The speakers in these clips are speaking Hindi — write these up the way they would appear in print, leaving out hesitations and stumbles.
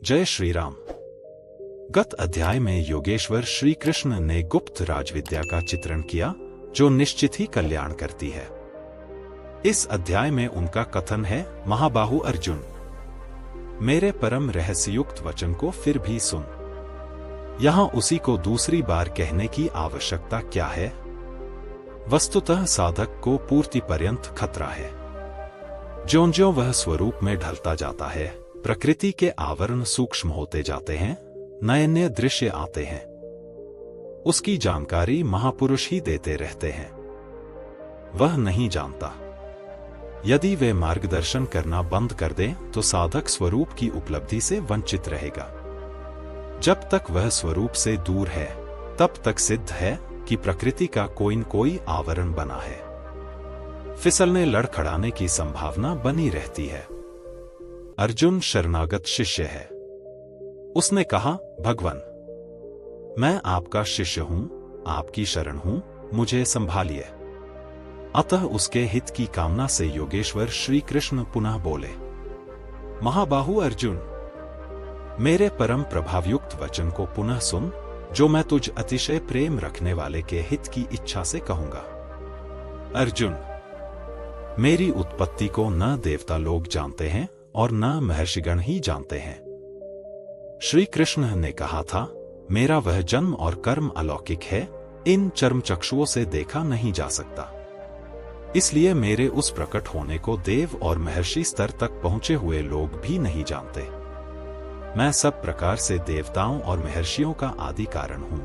जय श्री राम। गत अध्याय में योगेश्वर श्री कृष्ण ने गुप्त राजविद्या का चित्रण किया जो निश्चित ही कल्याण करती है। इस अध्याय में उनका कथन है, महाबाहु अर्जुन, मेरे परम रहस्ययुक्त वचन को फिर भी सुन। यहां उसी को दूसरी बार कहने की आवश्यकता क्या है? वस्तुतः साधक को पूर्ति पर्यंत खतरा है। ज्यों-ज्यों वह स्वरूप में ढलता जाता है, प्रकृति के आवरण सूक्ष्म होते जाते हैं, नए-नए दृश्य आते हैं। उसकी जानकारी महापुरुष ही देते रहते हैं। वह नहीं जानता। यदि वे मार्गदर्शन करना बंद कर दें तो साधक स्वरूप की उपलब्धि से वंचित रहेगा। जब तक वह स्वरूप से दूर है तब तक सिद्ध है कि प्रकृति का कोई न कोई आवरण बना है। फिसलने लड़खड़ाने की संभावना बनी रहती है। अर्जुन शरणागत शिष्य है। उसने कहा, भगवान, मैं आपका शिष्य हूं, आपकी शरण हूं, मुझे संभालिए। अतः उसके हित की कामना से योगेश्वर श्री कृष्ण पुनः बोले, महाबाहु अर्जुन, मेरे परम प्रभावयुक्त वचन को पुनः सुन, जो मैं तुझ अतिशय प्रेम रखने वाले के हित की इच्छा से कहूंगा। अर्जुन, मेरी उत्पत्ति को न देवता लोग जानते हैं और न महर्षिगण ही जानते हैं। श्री कृष्ण ने कहा था, मेरा वह जन्म और कर्म अलौकिक है, इन चर्म चक्षुओं से देखा नहीं जा सकता। इसलिए मेरे उस प्रकट होने को देव और महर्षि स्तर तक पहुंचे हुए लोग भी नहीं जानते। मैं सब प्रकार से देवताओं और महर्षियों का आदि कारण हूं।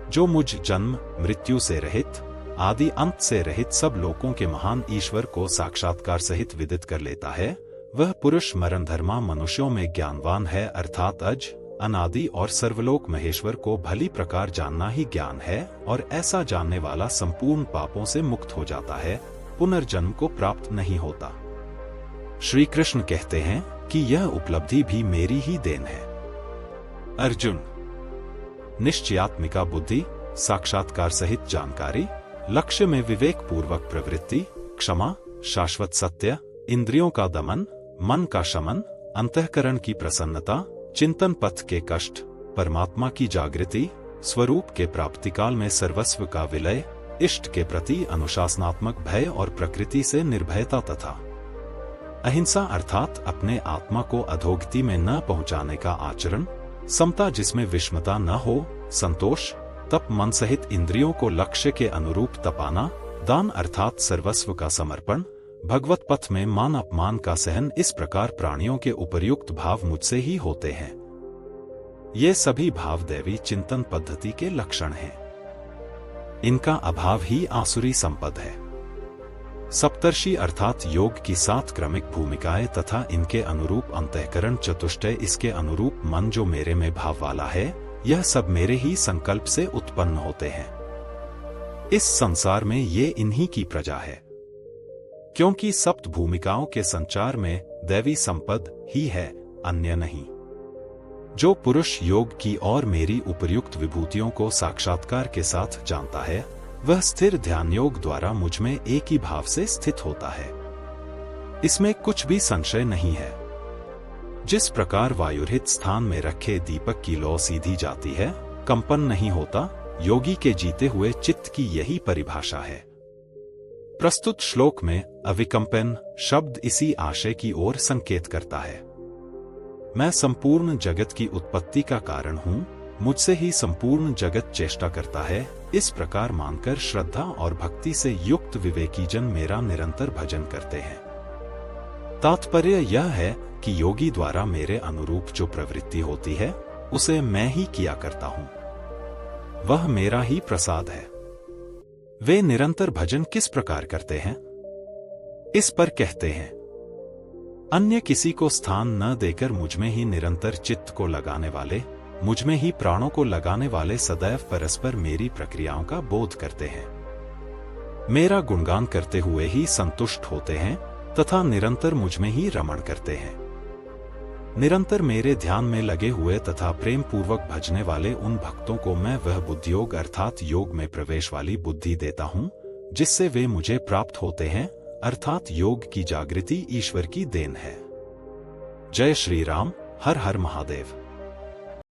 जो मुझ जन्म मृत्यु से रहित, आदि अंत से रहित सब लोकों के महान ईश्वर को साक्षात्कार सहित विदित कर लेता है, वह पुरुष मरणधर्मा मनुष्यों में ज्ञानवान है, अर्थात अज, अनादि और सर्वलोक महेश्वर को भली प्रकार जानना ही ज्ञान है, और ऐसा जानने वाला संपूर्ण पापों से मुक्त हो जाता है, पुनर्जन्म को प्राप्त नहीं होता। श्री कृष्ण कहते हैं कि यह उपलब्धि भी मेरी ही देन है। अर्जुन, निश्चयात्मिका बुद्धि, साक्षात्कार सहित जानकारी, लक्ष्य में विवेक पूर्वक प्रवृत्ति, क्षमा, शाश्वत सत्य, इंद्रियों का दमन, मन का शमन, अंतःकरण की प्रसन्नता, चिंतन पथ के कष्ट, परमात्मा की जागृति, स्वरूप के प्राप्ति काल में सर्वस्व का विलय, इष्ट के प्रति अनुशासनात्मक भय और प्रकृति से निर्भयता तथा अहिंसा अर्थात अपने आत्मा को अधोगति में न पहुंचाने का आचरण, समता जिसमें विषमता न हो, संतोष, तप मन सहित इंद्रियों को लक्ष्य के अनुरूप तपाना, दान अर्थात सर्वस्व का समर्पण, भगवत पथ में मान अपमान का सहन, इस प्रकार प्राणियों के उपर्युक्त भाव मुझसे ही होते हैं। ये सभी भाव दैवी चिंतन पद्धति के लक्षण हैं। इनका अभाव ही आसुरी संपद है। सप्तर्षि अर्थात योग की 7 क्रमिक भूमिकाएं तथा इनके अनुरूप अंतःकरण चतुष्टय, इसके अनुरूप मन जो मेरे में भाव वाला है, यह सब मेरे ही संकल्प से उत्पन्न होते हैं। इस संसार में ये इन्हीं की प्रजा है, क्योंकि सप्त भूमिकाओं के संचार में दैवी संपद ही है, अन्य नहीं। जो पुरुष योग की और मेरी उपर्युक्त विभूतियों को साक्षात्कार के साथ जानता है, वह स्थिर ध्यान योग द्वारा मुझ में एक ही भाव से स्थित होता है। इसमें कुछ भी संशय नहीं है। जिस प्रकार वायुरहित स्थान में रखे दीपक की लौ सीधी जाती है, कंपन नहीं होता, योगी के जीते हुए चित्त की यही परिभाषा है। प्रस्तुत श्लोक में अविकंपन शब्द इसी आशय की ओर संकेत करता है। मैं संपूर्ण जगत की उत्पत्ति का कारण हूं, मुझसे ही संपूर्ण जगत चेष्टा करता है, इस प्रकार मानकर श्रद्धा और भक्ति से युक्त विवेकी जन मेरा निरंतर भजन करते हैं। तात्पर्य यह है कि योगी द्वारा मेरे अनुरूप जो प्रवृत्ति होती है, उसे मैं ही किया करता हूं। वह मेरा ही प्रसाद है। वे निरंतर भजन किस प्रकार करते हैं? इस पर कहते हैं, अन्य किसी को स्थान न देकर मुझमें ही निरंतर चित्त को लगाने वाले, मुझमें ही प्राणों को लगाने वाले सदैव परस्पर मेरी प्रक्रियाओं का बोध करते हैं। मेरा गुणगान करते हुए ही संतुष्ट होते हैं तथा निरंतर मुझमें ही रमण करते हैं। निरंतर मेरे ध्यान में लगे हुए तथा प्रेम पूर्वक भजने वाले उन भक्तों को मैं वह बुद्धियोग अर्थात योग में प्रवेश वाली बुद्धि देता हूं, जिससे वे मुझे प्राप्त होते हैं, अर्थात योग की जागृति ईश्वर की देन है। जय श्री राम। हर हर महादेव।